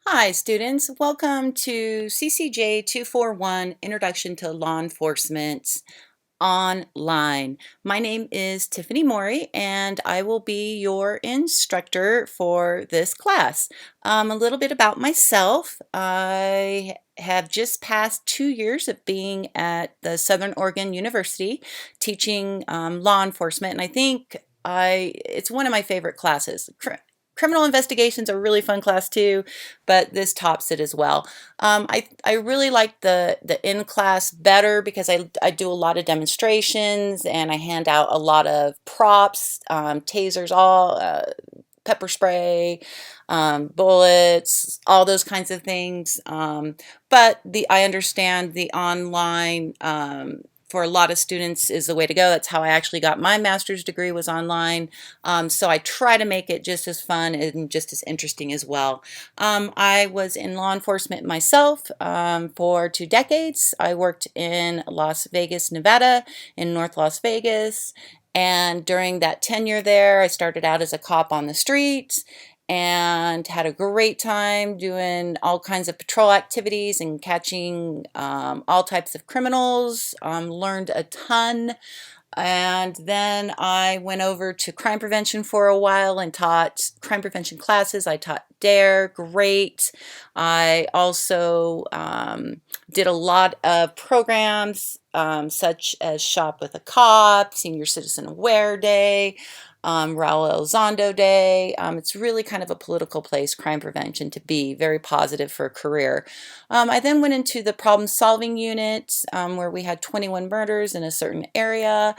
Hi students, welcome to CCJ 241 Introduction to Law Enforcement Online. My name is Tiffany Mori and I will be your instructor for this class. A little bit about myself. I have just passed 2 years of being at the Southern Oregon University teaching law enforcement, and I think it's one of my favorite classes. Criminal investigations are a really fun class too, but this tops it as well. I really like the in-class better because I do a lot of demonstrations and I hand out a lot of props, tasers, pepper spray, bullets, all those kinds of things. But I understand the online for a lot of students is the way to go. That's how I actually got my master's degree, was online. So I try to make it just as fun and just as interesting as well. I was in law enforcement myself for 2 decades. I worked in Las Vegas, Nevada, in North Las Vegas. And during that tenure there, I started out as a cop on the streets and had a great time doing all kinds of patrol activities and catching all types of criminals. Learned a ton. And then I went over to crime prevention for a while and taught crime prevention classes. I taught DARE, great. I also did a lot of programs such as Shop with a Cop, Senior Citizen Aware Day, Raul Elizondo Day. It's really kind of a political place, crime prevention, to be very positive for a career. I then went into the problem solving unit where we had 21 murders in a certain area.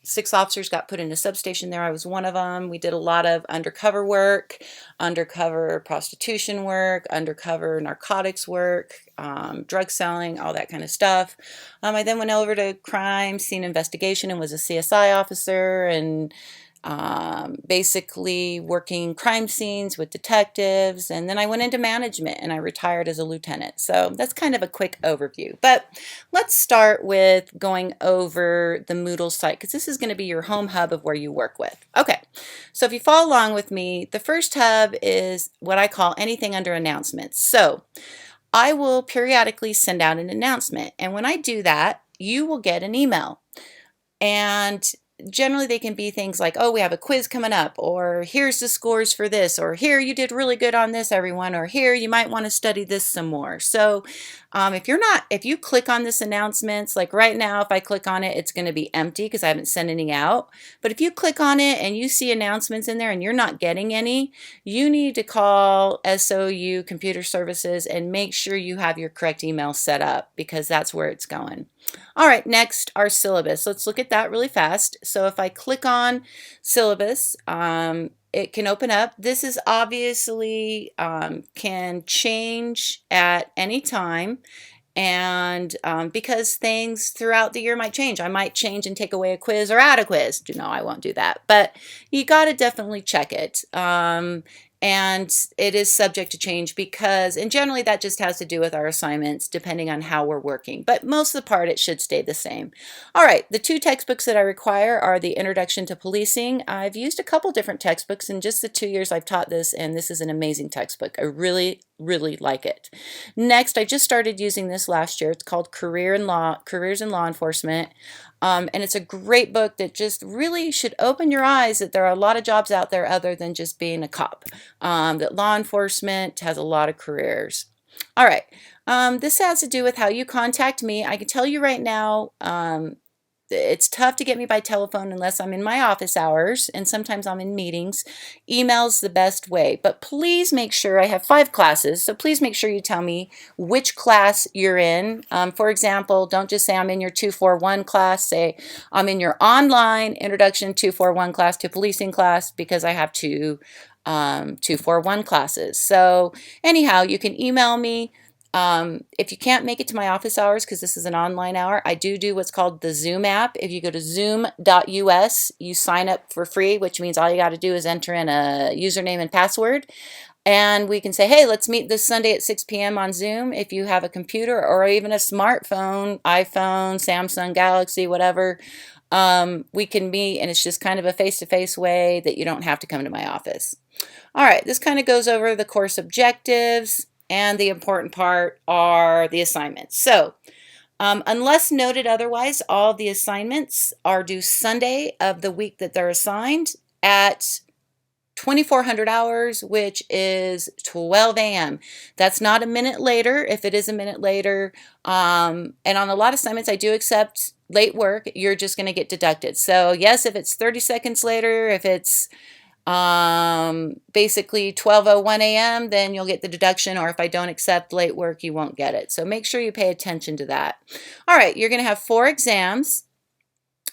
6 officers got put in a substation there. I was one of them. We did a lot of undercover work, undercover prostitution work, undercover narcotics work, drug selling, all that kind of stuff. I then went over to crime scene investigation and was a CSI officer and basically working crime scenes with detectives. And then I went into management and I retired as a lieutenant. So that's kind of a quick overview. But let's start with going over the Moodle site because this is going to be your home hub of where you work with. Okay, so if you follow along with me, the first hub is what I call anything under announcements. So I will periodically send out an announcement. And when I do that, you will get an email. And generally they can be things like, oh, we have a quiz coming up, or here's the scores for this, or here, you did really good on this, everyone, or here, you might want to study this some more. So if you click on this announcements, like right now, if I click on it, it's going to be empty because I haven't sent any out. But if you click on it and you see announcements in there and you're not getting any, you need to call SOU Computer Services and make sure you have your correct email set up because that's where it's going. All right, next, our syllabus. Let's look at that really fast. So if I click on syllabus, it can open up. This is obviously can change at any time. And because things throughout the year might change. I might change and take away a quiz or add a quiz. No, I won't do that. But you got to definitely check it. And it is subject to change because, and generally that just has to do with our assignments depending on how we're working. But most of the part, it should stay the same. All right, the 2 textbooks that I require are the Introduction to Policing. I've used a couple different textbooks in just the 2 years I've taught this, and this is an amazing textbook. I really like it. Next, I just started using this last year. It's called Careers in Law Enforcement. And it's a great book that just really should open your eyes that there are a lot of jobs out there other than just being a cop. That law enforcement has a lot of careers. All right, this has to do with how you contact me. I can tell you right now, it's tough to get me by telephone unless I'm in my office hours, and sometimes I'm in meetings. Email's the best way, but please make sure I have 5 classes, so please make sure you tell me which class you're in. For example, don't just say I'm in your 241 class, say I'm in your online Introduction 241 class to Policing class because I have 241 classes. So anyhow, you can email me. If you can't make it to my office hours, because this is an online hour, I do what's called the Zoom app. If you go to zoom.us, you sign up for free, which means all you got to do is enter in a username and password. And we can say, hey, let's meet this Sunday at 6 p.m. on Zoom. If you have a computer or even a smartphone, iPhone, Samsung, Galaxy, whatever, we can meet, and it's just kind of a face-to-face way that you don't have to come to my office. All right, this kind of goes over the course objectives, and the important part are the assignments. So, unless noted otherwise, all the assignments are due Sunday of the week that they're assigned at 2400 hours, which is 12 a.m. That's not a minute later. If it is a minute later, and on a lot of assignments, I do accept late work. You're just going to get deducted. So yes, if it's 30 seconds later, if it's basically 12:01 a.m., then you'll get the deduction, or if I don't accept late work, you won't get it. So make sure you pay attention to that. All right, you're going to have 4 exams.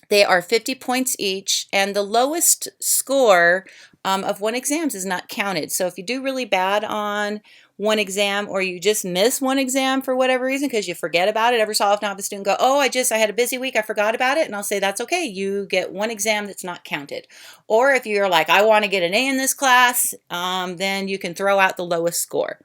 They are 50 points each, and the lowest score of one exams is not counted. So if you do really bad on one exam, or you just miss one exam for whatever reason because you forget about it, every so often I'll have a student go, oh, I had a busy week, I forgot about it, and I'll say that's okay, you get one exam that's not counted. Or if you're like, I want to get an A in this class, then you can throw out the lowest score.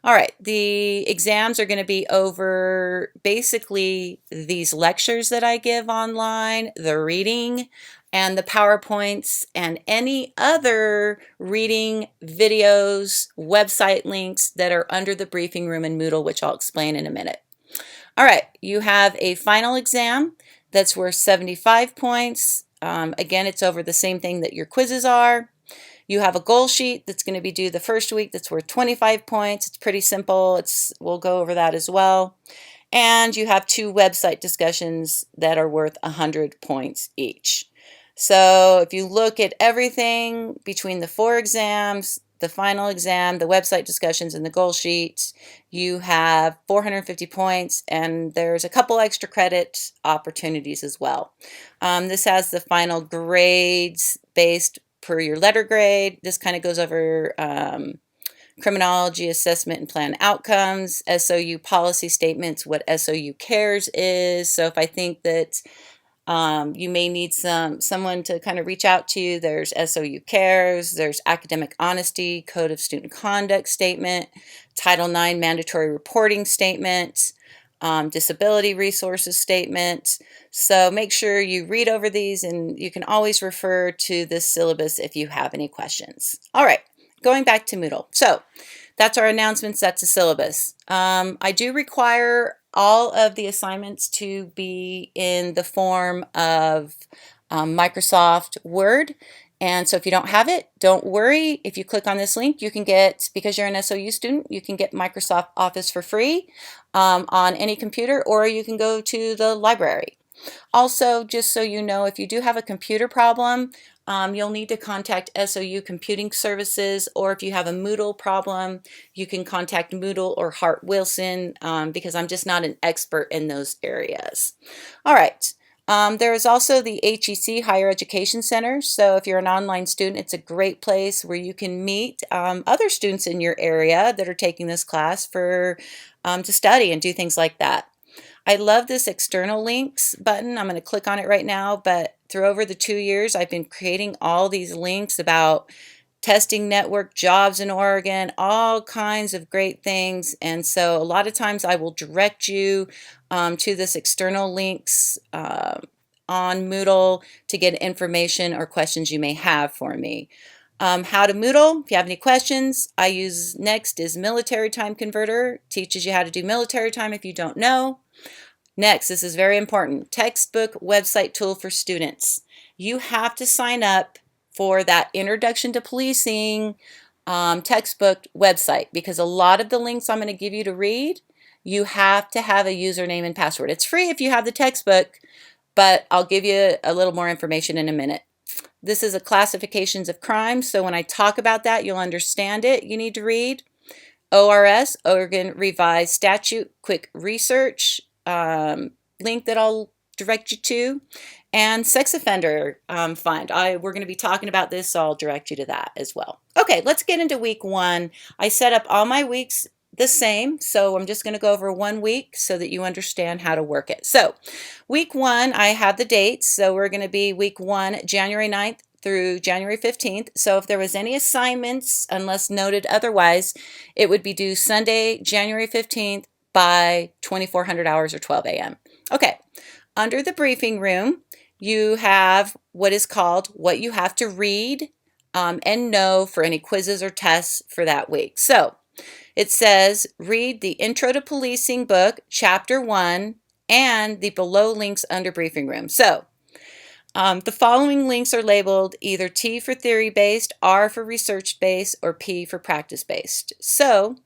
All right, the exams are going to be over basically these lectures that I give online, the reading, and the PowerPoints, and any other reading videos, website links that are under the briefing room in Moodle, which I'll explain in a minute. All right, you have a final exam that's worth 75 points. Again, it's over the same thing that your quizzes are. You have a goal sheet that's going to be due the first week that's worth 25 points. It's pretty simple. We'll go over that as well. And you have 2 website discussions that are worth 100 points each. So if you look at everything between the 4 exams, the final exam, the website discussions, and the goal sheet, you have 450 points, and there's a couple extra credit opportunities as well. This has the final grades based per your letter grade. This kind of goes over criminology assessment and plan outcomes, SOU policy statements, what SOU cares is. So if I think that you may need someone to kind of reach out to you, there's SOU cares, there's academic honesty, code of student conduct statement, Title IX mandatory reporting statement, disability resources statement. So make sure you read over these, and you can always refer to this syllabus if you have any questions. All right, going back to Moodle. So that's our announcements, that's a syllabus. I do require all of the assignments to be in the form of Microsoft Word. And so if you don't have it, don't worry. If you click on this link, you can get, because you're an SOU student, you can get Microsoft Office for free on any computer, or you can go to the library. Also, just so you know, if you do have a computer problem, you'll need to contact SOU Computing Services, or if you have a Moodle problem, you can contact Moodle or Hart Wilson, because I'm just not an expert in those areas. All right. There is also the HEC Higher Education Center. So if you're an online student, it's a great place where you can meet other students in your area that are taking this class to study and do things like that. I love this external links button. I'm going to click on it right now, but through over the 2 years, I've been creating all these links about testing network jobs in Oregon, all kinds of great things. And so a lot of times I will direct you to this external links on Moodle to get information or questions you may have for me. How to Moodle, if you have any questions, I use next is military time converter, teaches you how to do military time if you don't know. Next, this is very important, textbook website tool for students. You have to sign up for that Introduction to Policing textbook website, because a lot of the links I'm going to give you to read, you have to have a username and password. It's free if you have the textbook, but I'll give you a little more information in a minute. This is a classifications of crimes, so when I talk about that, you'll understand it. You need to read ORS, Oregon Revised Statute, quick research, link that I'll direct you to, and sex offender fund. We're going to be talking about this, so I'll direct you to that as well. Okay, let's get into week 1. I set up all my weeks the same, so I'm just going to go over 1 week so that you understand how to work it. So week 1, I have the dates, so we're going to be week 1, January 9th through January 15th. So if there was any assignments, unless noted otherwise, it would be due Sunday, January 15th by 2400 hours or 12 a.m. Okay, under the briefing room, you have what is called what you have to read and know for any quizzes or tests for that week. So it says read the Intro to Policing book, Chapter 1, and the below links under Briefing Room. So the following links are labeled either T for theory-based, R for research-based, or P for practice-based. So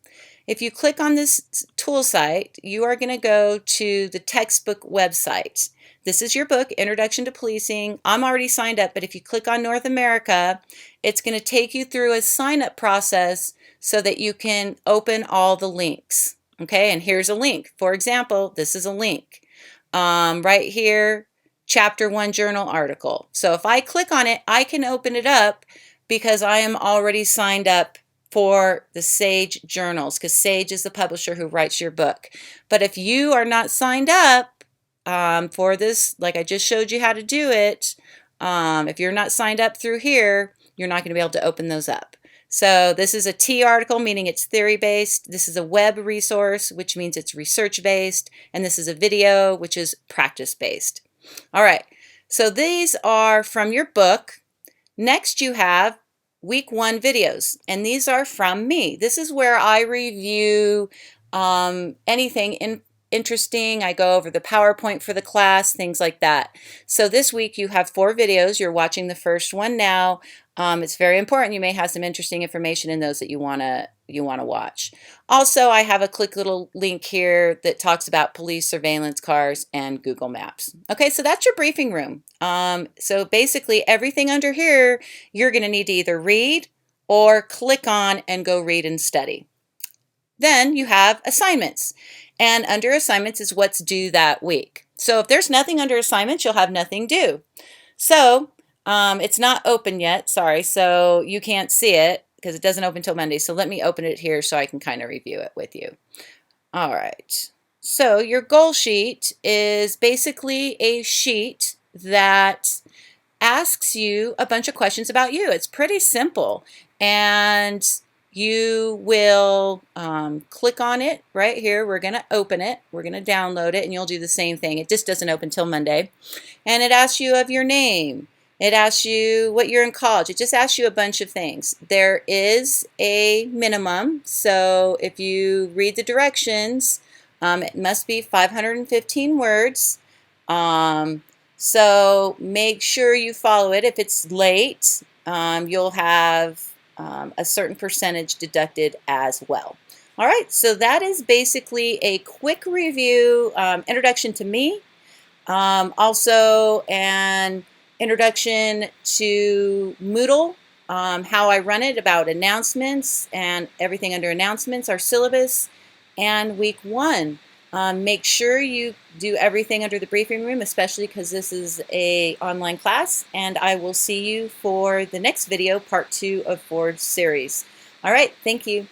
if you click on this tool site, you are going to go to the textbook website. This is your book, Introduction to Policing. I'm already signed up, but if you click on North America, it's going to take you through a sign-up process so that you can open all the links. Okay, and here's a link. For example, this is a link. Right here, Chapter 1 journal article. So if I click on it, I can open it up because I am already signed up for the Sage journals, because Sage is the publisher who writes your book. But if you are not signed up for this, like I just showed you how to do it, if you're not signed up through here, you're not going to be able to open those up. So this is a T article, meaning it's theory-based. This is a web resource, which means it's research-based. And this is a video, which is practice-based. All right, so these are from your book. Next, you have Week 1 videos, and these are from me. This is where I review anything interesting. I go over the PowerPoint for the class, things like that. So this week you have 4 videos. You're watching the first one now. It's very important. You may have some interesting information in those that you wanna watch. Also, I have a quick little link here that talks about police surveillance cars and Google Maps. Okay, so that's your briefing room. So basically everything under here, you're gonna need to either read or click on and go read and study. Then you have assignments, and under assignments is what's due that week. So if there's nothing under assignments, you'll have nothing due. So it's not open yet, sorry, so you can't see it because it doesn't open until Monday. So let me open it here so I can kind of review it with you. All right, so your goal sheet is basically a sheet that asks you a bunch of questions about you. It's pretty simple, and you will click on it right here. We're going to open it. We're going to download it, and you'll do the same thing. It just doesn't open till Monday. And it asks you of your name. It asks you what you're in college. It just asks you a bunch of things. There is a minimum, so if you read the directions, it must be 515 words. So make sure you follow it. If it's late, you'll have a certain percentage deducted as well. All right, so that is basically a quick review, introduction to me, also an introduction to Moodle, how I run it, about announcements and everything under announcements, our syllabus, and week 1. Make sure you do everything under the briefing room, especially because this is an online class, and I will see you for the next video, part 2 of Ford's series. All right, thank you.